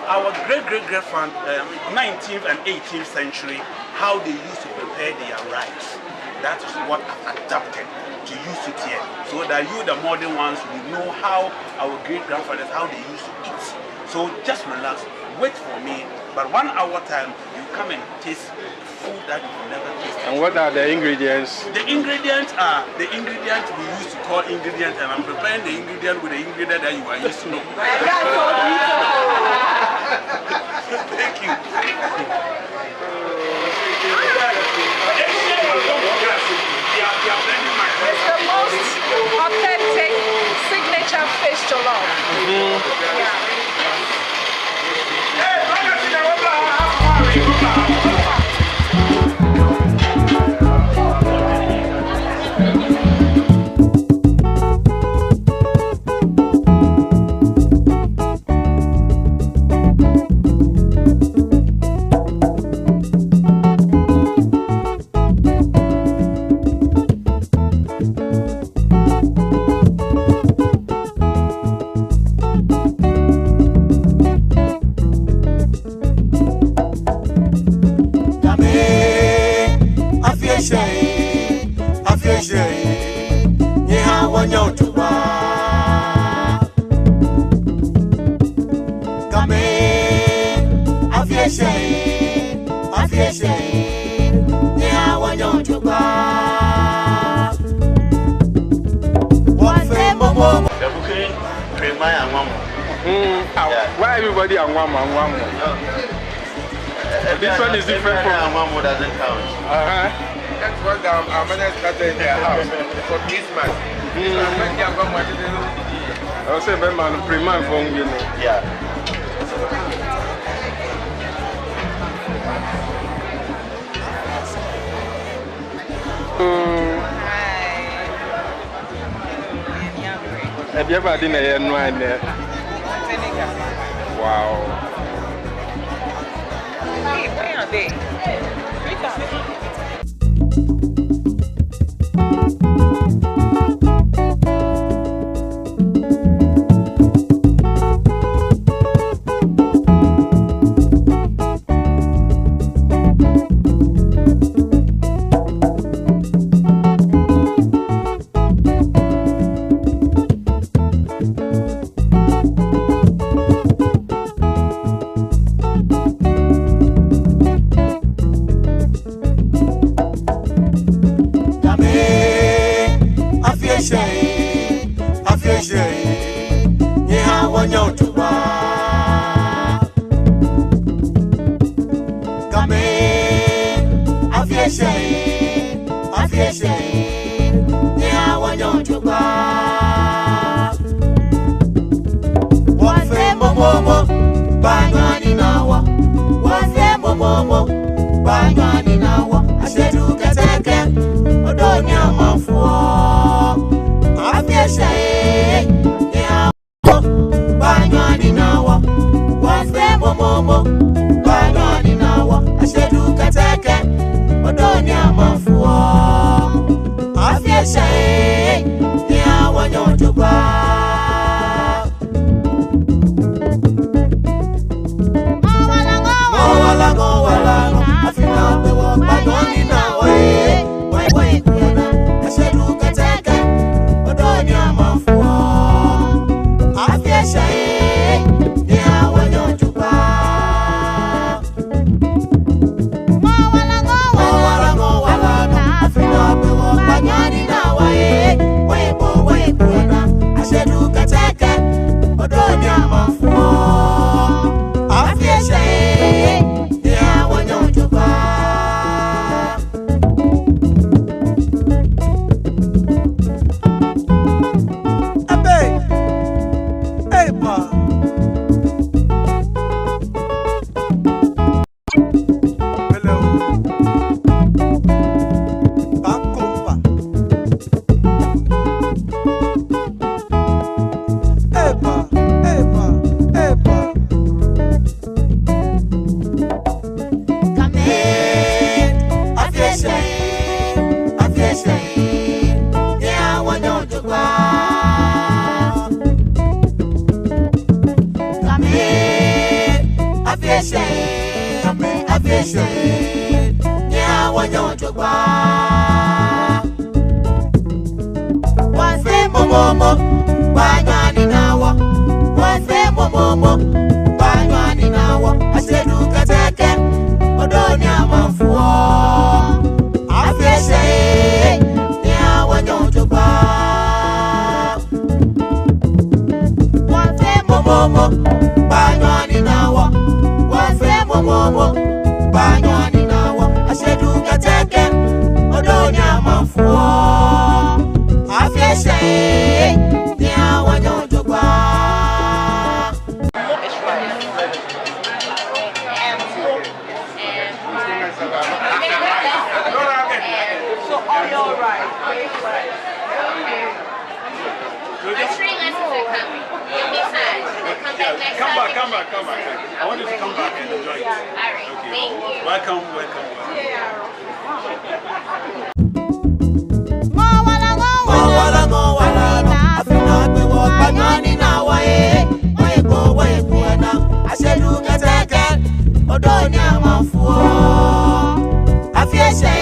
Our great-great-grandfather, 19th and 18th century, how they used to prepare their rice. That is what I've adapted to use it here. So that you, the modern ones, will know how our great-grandfathers, how they used to eat. So just relax, wait for me. But 1 hour time, you come and taste food that you've never tasted. And what are the ingredients? The ingredients are the ingredients we used to call ingredients, and I'm preparing the ingredient with the ingredient that you are used to know. Thank you. It's the most authentic signature fish jollof. Why everybody and one man? This one is different from one doesn't count. That's what our mother started in their house for Christmas. I'll say, man, pre-man from you know. Yeah. Have you ever done a wine there? Wow. Hey, where are they? Momo, Banani now, I said, look at that, Odonia, wanyojogba wafe momomo banywani nawo wafe momomo banywani nawo asedu kateke odoni amanfuo afese ya wanyojogba wafe momomo banywani nawo wafe momomo banywani nawo asedu kateke odoni amanfuo afese ya wanyojogba So all your right. The 3 lessons are coming. You'll be fine. We'll come back next Come time. back. I want you to come back and enjoy it. All right. Okay. Thank you. Welcome. afina pe wo banywani na wae wae na asedu kateke odoni amanfuo afiese